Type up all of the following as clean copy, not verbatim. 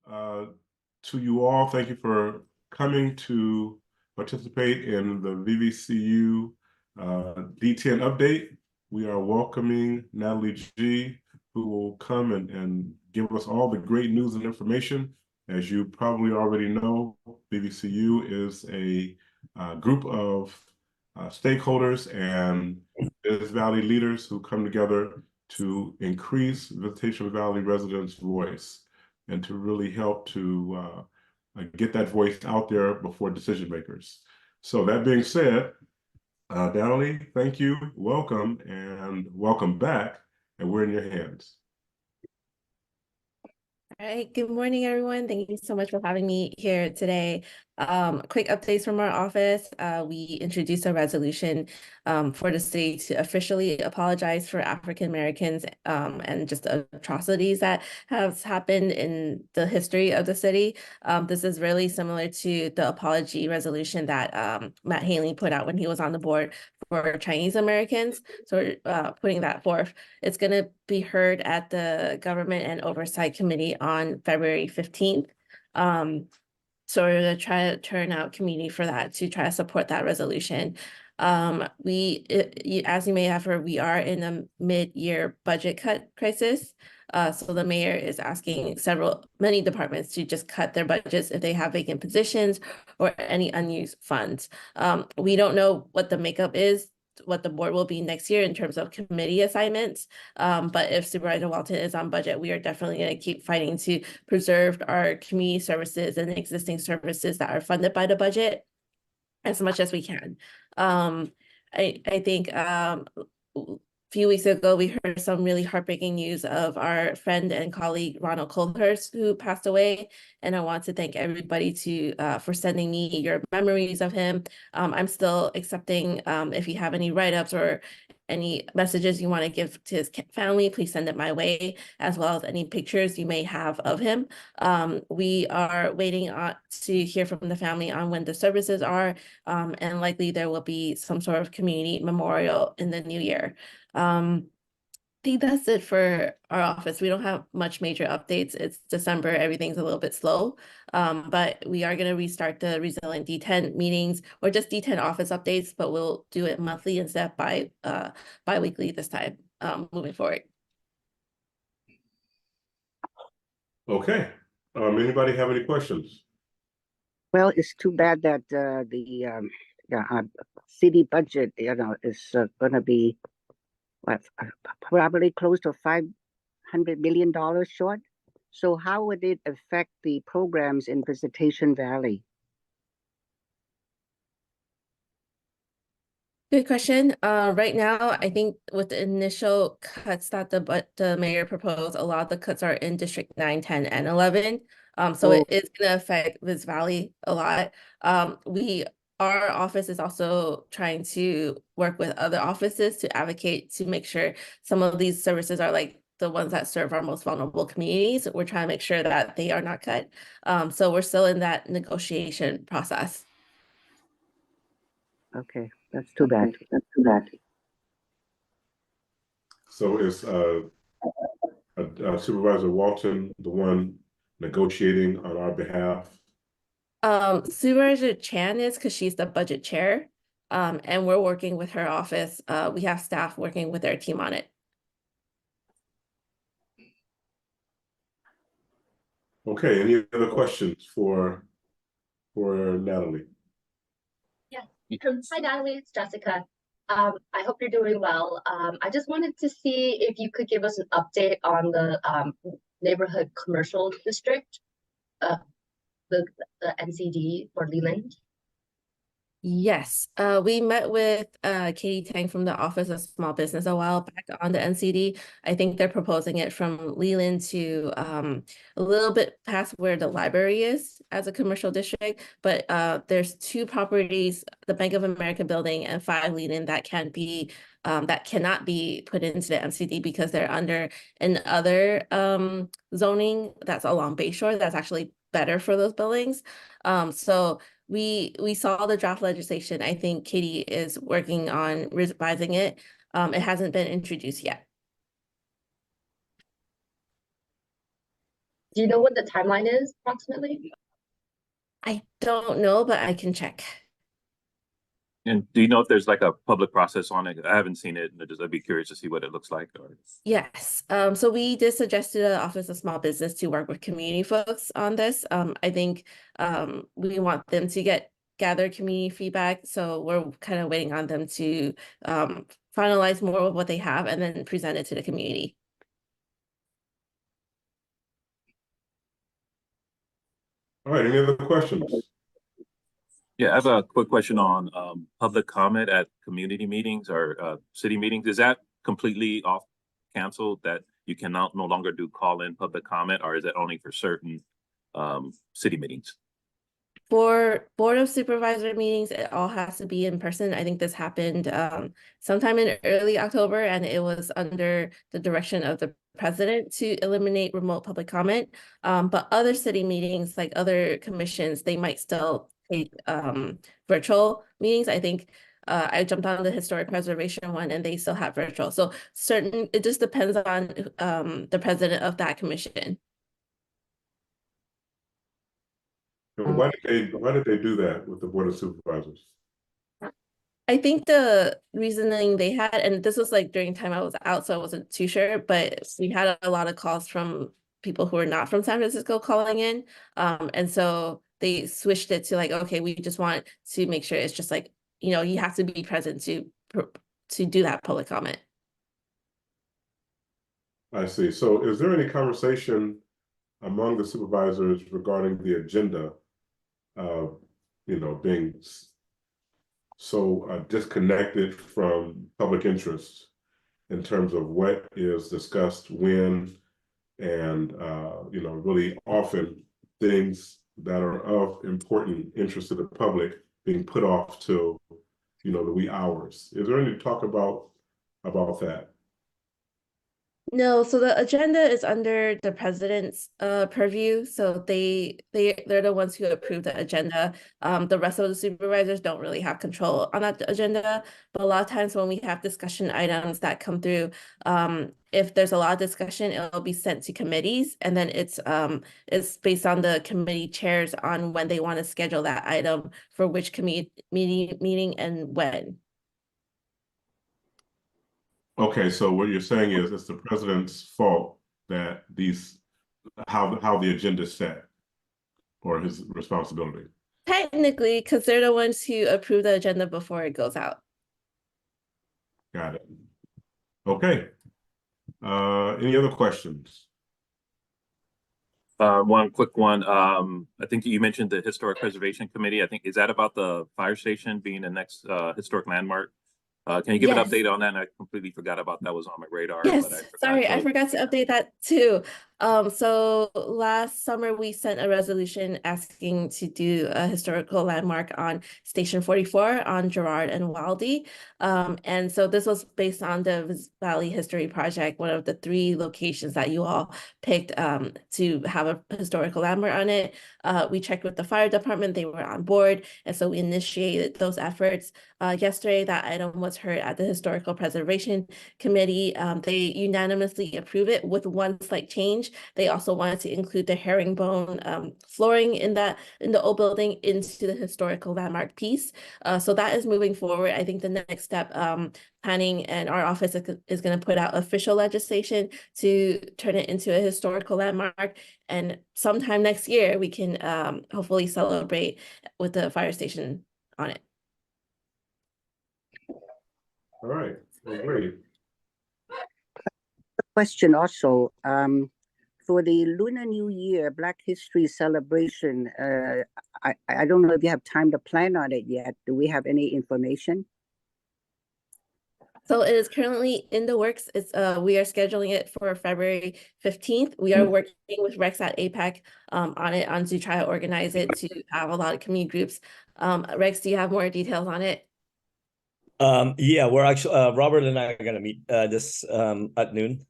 to you all. Thank you for coming to participate in the VVCU D10 update. We are welcoming Natalie G, who will come and give us all the great news and information. As you probably already know, VVCU is a group of stakeholders and Visitation Valley leaders who come together to increase Visitation Valley residents' voice and to really help to get that voice out there before decision makers. So that being said, Natalie, thank you, welcome, and welcome back, and we're in your hands. All right, good morning, everyone. Thank you so much for having me here today. Quick updates from our office. We introduced a resolution for the city to officially apologize for African Americans and just the atrocities that have happened in the history of the city. This is really similar to the apology resolution that Matt Haley put out when he was on the board for Chinese Americans. So putting that forth. It's going to be heard at the Government and Oversight Committee on February 15th. So we're going to try to turn out community for that to try to support that resolution. As you may have heard, we are in a mid-year budget cut crisis. So the mayor is asking many departments to just cut their budgets if they have vacant positions or any unused funds. We don't know what the makeup is, what the board will be next year in terms of committee assignments. But if Supervisor Walton is on budget, we are definitely going to keep fighting to preserve our community services and existing services that are funded by the budget as much as we can. I think a few weeks ago, we heard some really heartbreaking news of our friend and colleague, Ronald Colhurst, who passed away. And I want to thank everybody for sending me your memories of him. I'm still accepting if you have any write-ups or any messages you want to give to his family, please send it my way, as well as any pictures you may have of him. We are waiting to hear from the family on when the services are, and likely there will be some sort of community memorial in the new year. I think that's it for our office. We don't have much major updates. It's December, everything's a little bit slow, but we are going to restart the Resilient D10 meetings or just D10 office updates, but we'll do it monthly instead of bi-weekly this time, moving forward. Okay, anybody have any questions? Well, it's too bad that the city budget, is going to be probably close to $500 million short. So how would it affect the programs in Visitacion Valley? Good question. Right now, I think with the initial cuts that the mayor proposed, a lot of the cuts are in District 9, 10, and 11. So it is going to affect Viz Valley a lot. Our office is also trying to work with other offices to advocate to make sure some of these services are like the ones that serve our most vulnerable communities. We're trying to make sure that they are not cut. So we're still in that negotiation process. Okay, that's too bad. So is Supervisor Walton the one negotiating on our behalf? Supervisor Chan is, because she's the budget chair, and we're working with her office. We have staff working with their team on it. Okay, any other questions for Natalie? Yeah. Hi, Natalie, it's Jessica. I hope you're doing well. I just wanted to see if you could give us an update on the neighborhood commercial district, the NCD for Leland. Yes, we met with Katie Tang from the Office of Small Business a while back on the NCD. I think they're proposing it from Leland to a little bit past where the library is as a commercial district. But there's 2 properties, the Bank of America building and 5 Leland, that cannot be put into the NCD because they're under another zoning that's along Bayshore that's actually better for those buildings. So we saw the draft legislation. I think Katie is working on revising it. It hasn't been introduced yet. Do you know what the timeline is approximately? I don't know, but I can check. And do you know if there's like a public process on it? I haven't seen it, and I'd be curious to see what it looks like. Yes. So we did suggest to the Office of Small Business to work with community folks on this. I think we want them to gather community feedback. So we're kind of waiting on them to finalize more of what they have and then present it to the community. All right, any other questions? Yeah, I have a quick question on public comment at community meetings or city meetings. Is that completely off canceled, that you cannot no longer do call-in public comment, or is it only for certain city meetings? For Board of Supervisor meetings, it all has to be in person. I think this happened sometime in early October, and it was under the direction of the president to eliminate remote public comment. But other city meetings, like other commissions, they might still take virtual meetings. I think I jumped on the historic preservation one, and they still have virtual. So it just depends on the president of that commission. Why did they do that with the Board of Supervisors? I think the reasoning they had, and this was like during time I was out, so I wasn't too sure, but we had a lot of calls from people who are not from San Francisco calling in. And so they switched it to like, okay, we just want to make sure it's just like, you have to be present to do that public comment. I see. So is there any conversation among the supervisors regarding the agenda, being so disconnected from public interest in terms of what is discussed when, and really often things that are of important interest to the public being put off till the wee hours? Is there any talk about that? No, so the agenda is under the president's purview. So they're the ones who approve the agenda. The rest of the supervisors don't really have control on that agenda. But a lot of times when we have discussion items that come through, if there's a lot of discussion, it'll be sent to committees, and then it's based on the committee chairs on when they want to schedule that item for which committee meeting and when. Okay, so what you're saying is it's the president's fault that how the agenda is set, or his responsibility? Technically, because they're the ones who approve the agenda before it goes out. Got it. Okay. Any other questions? One quick one. I think you mentioned the Historic Preservation Committee. I think, is that about the fire station being the next historic landmark? Can you give an update on that? I completely forgot about that was on my radar. Yes, but I forgot to update that too. So last summer we sent a resolution asking to do a historical landmark on Station 44 on Girard and Wildey. And so this was based on the Valley History Project, one of the 3 locations that you all picked to have a historical landmark on it. We checked with the fire department, they were on board, and so we initiated those efforts. Yesterday, that item was heard at the Historical Preservation Committee. They unanimously approved it with one slight change. They also wanted to include the herringbone flooring in the old building into the historical landmark piece. So that is moving forward. I think the next step, planning and our office is going to put out official legislation to turn it into a historical landmark. And sometime next year, we can hopefully celebrate with the fire station on it. All right, well, great. Question also, for the Lunar New Year Black History celebration, I don't know if you have time to plan on it yet. Do we have any information? So it is currently in the works. We are scheduling it for February 15th. We are working with Rex at APAC on to try to organize it to have a lot of community groups. Rex, do you have more details on it? Yeah, we're actually Robert and I are gonna meet this at noon,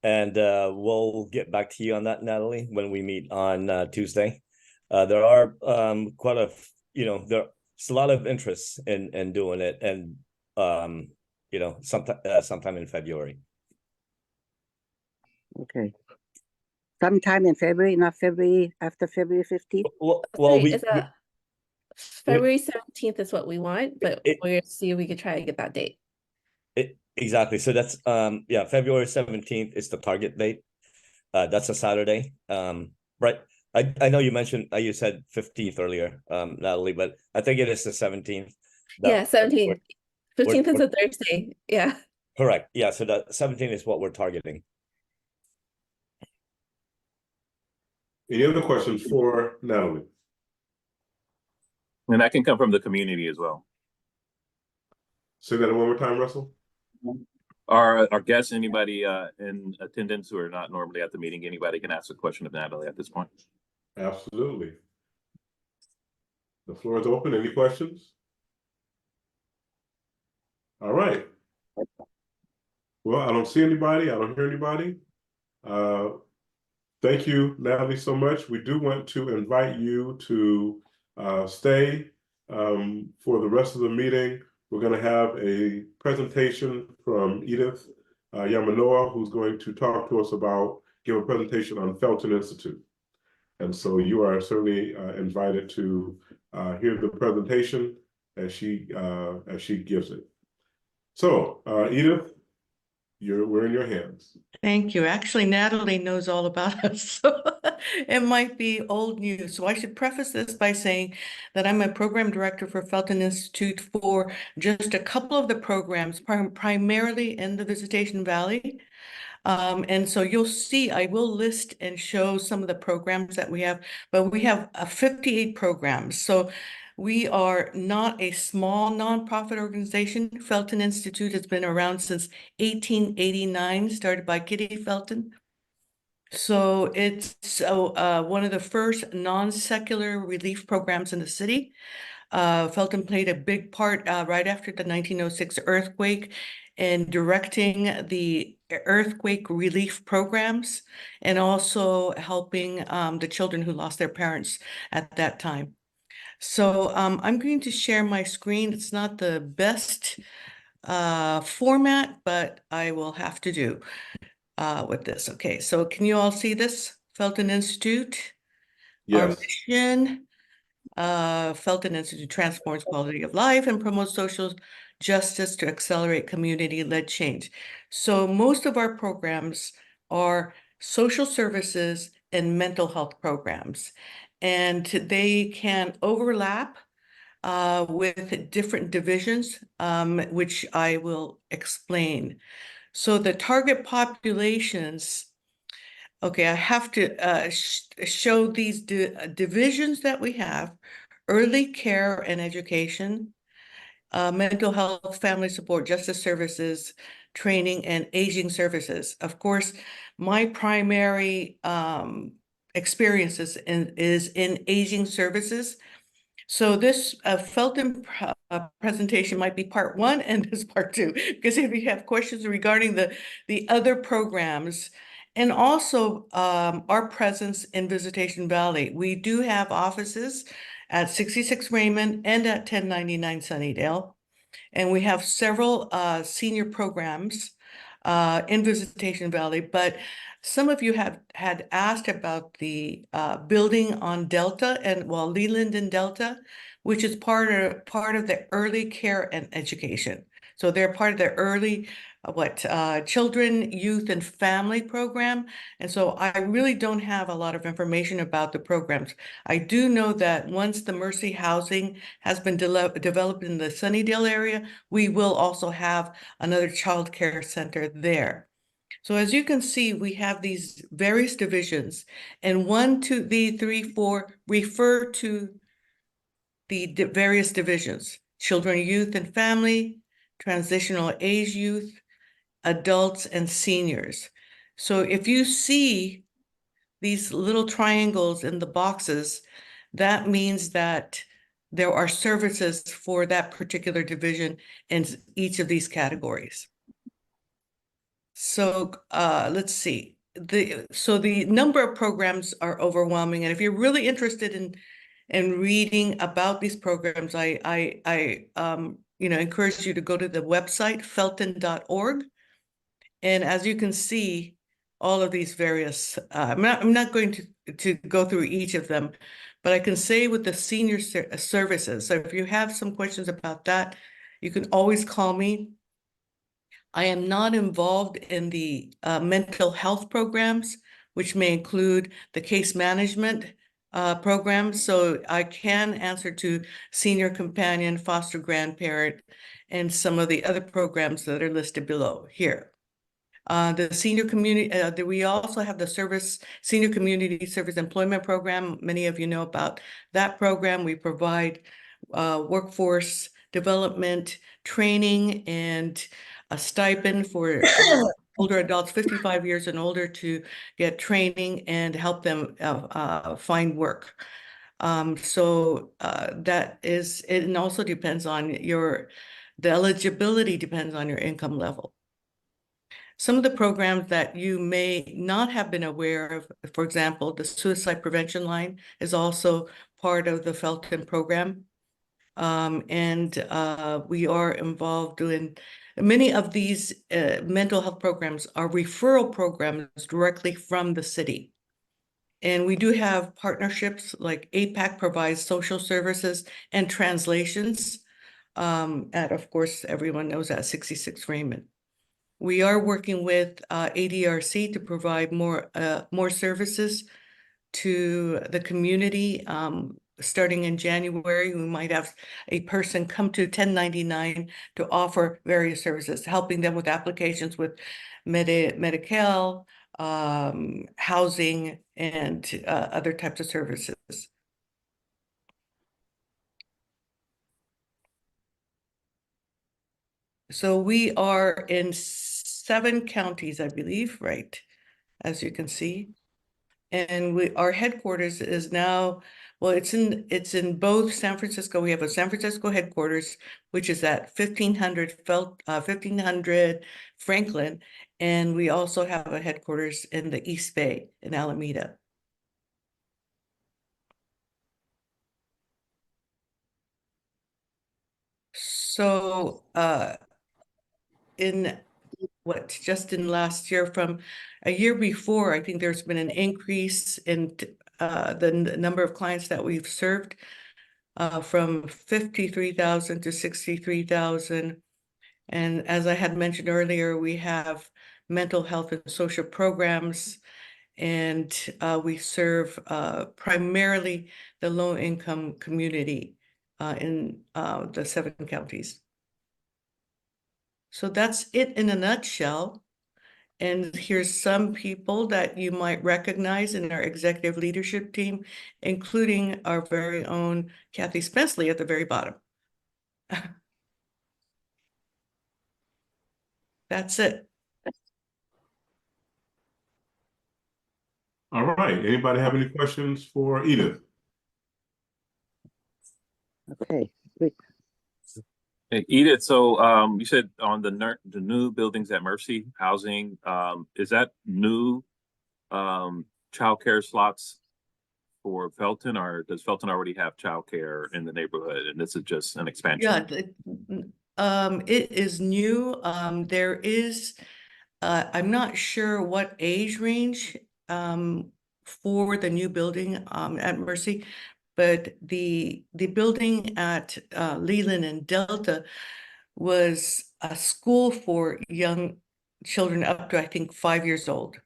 and we'll get back to you on that, Natalie, when we meet on Tuesday. There are there's a lot of interest in doing it, and sometime in February. Okay. Sometime in February, not February, after February 15th? Well, Sorry, we, it's February 17th is what we want, but we'll see if we could try to get that date. exactly. So that's yeah, February 17th is the target date. That's a Saturday. Right. I know you mentioned you said 15th earlier, Natalie, but I think it is the 17th. Yeah, 17th. 15th is we're- a Thursday. Yeah. Correct. Yeah, so that 17th is what we're targeting. Any other questions for Natalie? And I can come from the community as well. Say that one more time, Russell. Our guests, anybody in attendance who are not normally at the meeting, anybody can ask a question of Natalie at this point. Absolutely. The floor is open. Any questions? All right. Well, I don't see anybody. I don't hear anybody. Thank you, Natalie, so much. We do want to invite you to stay for the rest of the meeting. We're going to have a presentation from Edith Yamanoa, who's going to talk to us about, give a presentation on Felton Institute. And so you are certainly invited to hear the presentation as she gives it. So, Edith, we're in your hands. Thank you. Actually, Natalie knows all about us, so it might be old news. So I should preface this by saying that I'm a program director for Felton Institute for just a couple of the programs, primarily in the Visitacion Valley. And so you'll see, I will list and show some of the programs that we have, but we have 58 programs. So we are not a small nonprofit organization. Felton Institute has been around since 1889, started by Kitty Felton. So it's one of the first non-secular relief programs in the city. Felton played a big part right after the 1906 earthquake in directing the earthquake relief programs and also helping the children who lost their parents at that time. So I'm going to share my screen. It's not the best format, but I will have to do with this. Okay, so can you all see this? Felton Institute, our Yes. mission. Felton Institute transforms quality of life and promotes social justice to accelerate community-led change. So most of our programs are social services and mental health programs, and they can overlap with different divisions, which I will explain. So the target populations, okay, I have to show these divisions that we have: early care and education, mental health, family support, justice services, training, and aging services. Of course, my primary experience is in aging services. So this Felton presentation might be part one and this part two, because if you have questions regarding the other programs, and also our presence in Visitacion Valley. We do have offices at 66 Raymond and at 1099 Sunnydale. And we have several senior programs in Visitacion Valley, but some of you had asked about the building on Delta and Leland and Delta, which is part of the early care and education. So they're part of the early children, youth, and family program. And so I really don't have a lot of information about the programs. I do know that once the Mercy housing has been developed in the Sunnydale area, we will also have another child care center there. So as you can see, we have these various divisions, and 1, 2, 3, 4 refer to the various divisions: children, youth, and family, transitional age youth, adults, and seniors. So if you see these little triangles in the boxes, that means that there are services for that particular division in each of these categories. So let's see. So the number of programs are overwhelming, and if you're really interested in reading about these programs, I encourage you to go to the website felton.org. And as you can see, all of these various, I'm not going to go through each of them, but I can say with the senior services, so if you have some questions about that, you can always call me. I am not involved in the mental health programs, which may include the case management program. So I can answer to senior companion, foster grandparent, and some of the other programs that are listed below here. The senior community, we also have the senior community service employment program. Many of you know about that program. We provide workforce development, training, and a stipend for older adults 55 years and older to get training and help them find work. So that is, it also depends on the eligibility depends on your income level. Some of the programs that you may not have been aware of, for example, the suicide prevention line is also part of the Felton program. We are involved in many of these mental health programs are referral programs directly from the city. And we do have partnerships like APAC provides social services and translations at, of course, everyone knows at 66 Raymond. We are working with ADRC to provide more services to the community. Starting in January, we might have a person come to 1099 to offer various services, helping them with applications with Medi-Cal, housing, and other types of services. So we are in 7 counties, I believe, right? As you can see. And our headquarters is now, well, it's in both San Francisco. We have a San Francisco headquarters, which is at 1500 Franklin. And we also have a headquarters in the East Bay in Alameda. So just in last year, from a year before, I think there's been an increase in the number of clients that we've served from 53,000 to 63,000. And as I had mentioned earlier, we have mental health and social programs, and we serve primarily the low-income community in the 7 counties. So that's it in a nutshell. And here's some people that you might recognize in our executive leadership team, including our very own Kathy Spenceley at the very bottom. That's it. All right. Anybody have any questions for Edith? Okay, great. Hey, Edith, so you said on the new buildings at Mercy Housing, is that new childcare slots for Felton, or does Felton already have childcare in the neighborhood and this is just an expansion? Yeah, it is new. There is, I'm not sure what age range for the new building at Mercy, but the building at Leland and Delta was a school for young children up to, I think, 5 years old.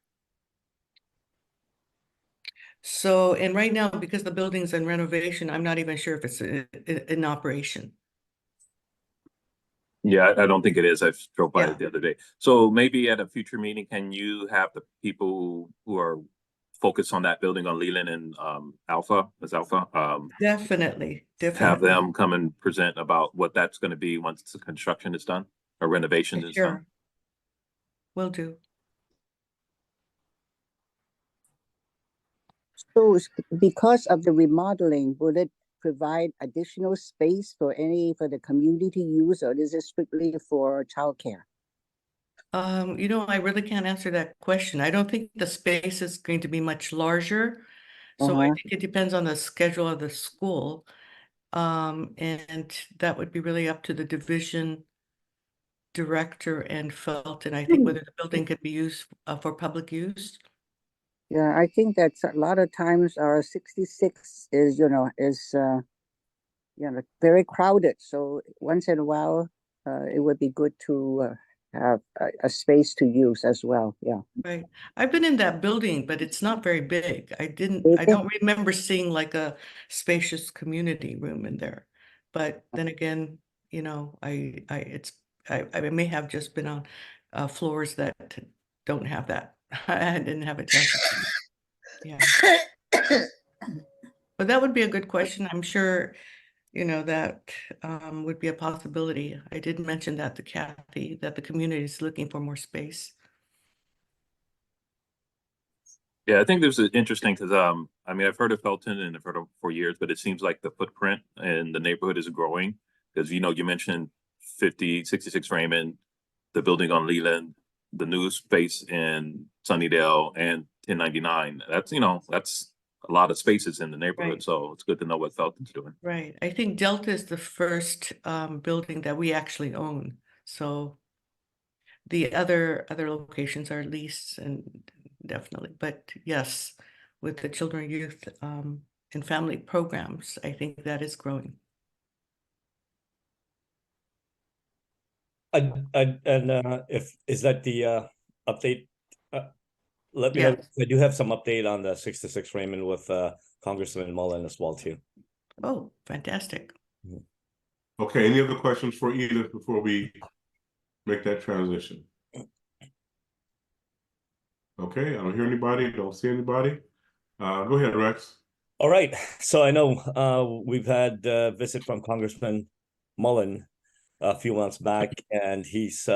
So, and right now, because the building's in renovation, I'm not even sure if it's in operation. Yeah, I don't think it is. I drove by Yeah. it the other day. So maybe at a future meeting, can you have the people who are focused on that building on Leland and Alpha, Definitely. have them come and present about what that's going to be once the construction is done or renovation is done? Will do. So because of the remodeling, will it provide additional space for the community use, or is it strictly for childcare? You know, I really can't answer that question. I don't think the space is going to be much larger. So I think it depends on the schedule of the school. And that would be really up to the division director and Felton, I think, whether the building could be used for public use. Yeah, I think that's a lot of times our 66 is, very crowded. So once in a while, it would be good to have a space to use as well. Yeah. Right. I've been in that building, but it's not very big. I Is it? don't remember seeing like a spacious community room in there. But then again, I may have just been on floors that don't have that. I didn't have a chance to see. Yeah. But that would be a good question. I'm sure, that would be a possibility. I did mention that to Kathy, that the community is looking for more space. Yeah, I think this is interesting because I mean I've heard of Felton and I've heard of for years, but it seems like the footprint in the neighborhood is growing because you mentioned 66 Raymond, the building on Leland, the new space in Sunnydale, and 1099. That's a lot of spaces in the neighborhood, Right. so it's good to know what Felton's doing. Right. I think Delta is the first building that we actually own. So the other locations are leased and definitely, but yes, with the children, youth, and family programs, I think that is growing. And if is that the update? Let me know. Yes. I do have some update on the 66 Raymond with Congressman Mullen as well too. Oh, fantastic. Okay, any other questions for Edith before we make that transition? Okay, I don't hear anybody, don't see anybody. Go ahead, Rex. All right, so I know we've had a visit from Congressman Mullen a few months back, and he's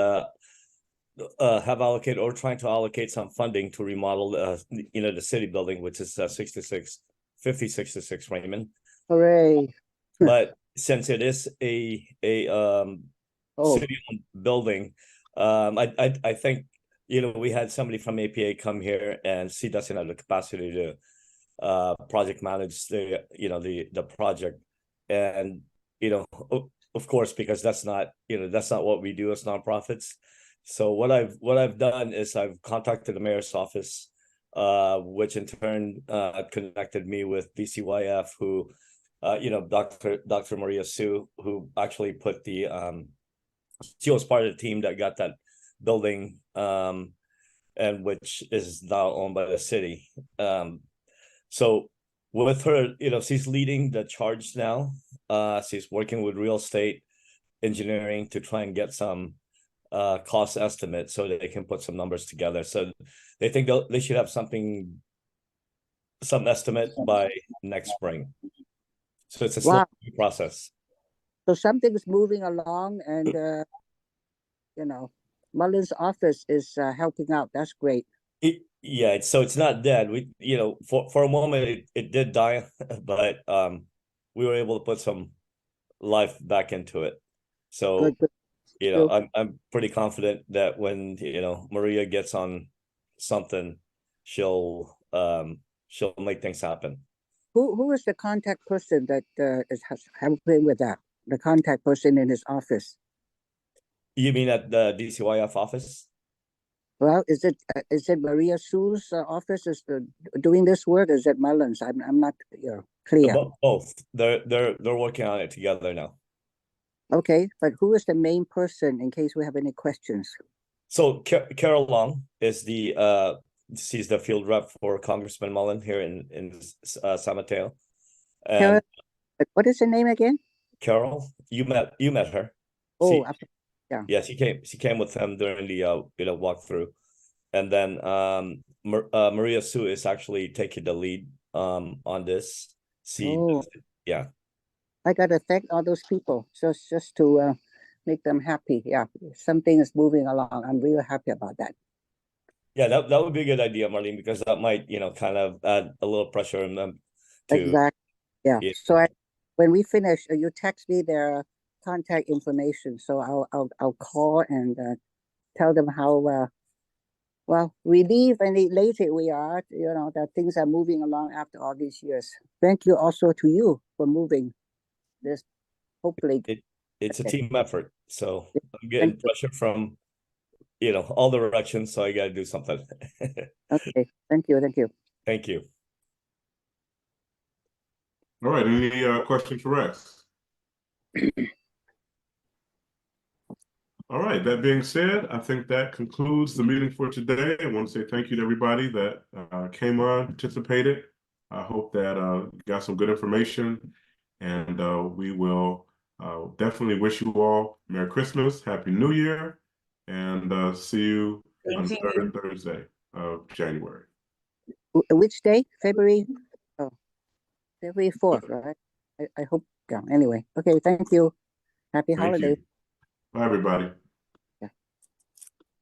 have allocated or trying to allocate some funding to remodel the city building, which is 5066 Raymond. Hooray. But since it is a city-owned building, I think we had somebody from APA come here and see doesn't have the capacity to project manage the project, and of course, because that's not what we do as nonprofits. So what I've done is I've contacted the mayor's office, which in turn connected me with BCYF, who Dr. Maria Sue, who actually put she was part of the team that got that building, and which is now owned by the city. So with her, she's leading the charge now. She's working with real estate engineering to try and get some cost estimate so that they can put some numbers together. So they think they should have some estimate by next spring. So it's a slow process. So something's moving along, and Mullen's office is helping out. That's great. So it's not dead. We for a moment it did die, but we were able to put some life back into it. So Good. I'm pretty confident that when Maria gets on something, she'll make things happen. Who is the contact person that is helping with that? The contact person in his office. You mean at the DCYF office? Well, is it Maria Sue's office is doing this work? Is it Mullen's? I'm not clear. Both. They're working on it together now. Okay, but who is the main person in case we have any questions? So Carol Long is she's the field rep for Congressman Mullen here in San Mateo. Carol, what is her name again? Carol, you met her. Oh, yeah, she came with him during the walkthrough, and then Maria Sue is actually taking the lead on this. Yeah. I gotta thank all those people just to make them happy. Yeah, something is moving along. I'm really happy about that. Yeah, that would be a good idea, Marlene, because that might kind of add a little pressure on them to. Exactly. Yeah. So when we finish, you text me their contact information, so I'll call and tell them how relieved and elated we are. That things are moving along after all these years. Thank you also to you for moving this. Hopefully, it's a Okay. team effort. So Yeah, I'm getting thank you. pressure from, all directions, so I gotta do something. Okay, thank you, thank you. Thank you. All right, any questions for Rex? All right, that being said, I think that concludes the meeting for today. I want to say thank you to everybody that came on, participated. I hope that you got some good information, and we will definitely wish you all Merry Christmas, Happy New Year, and see you on the Thank you. third Thursday of January. Which day? February? Oh, February 4th, right? I hope, yeah, anyway. Okay, thank you. Happy Thank holiday. you. Bye, everybody.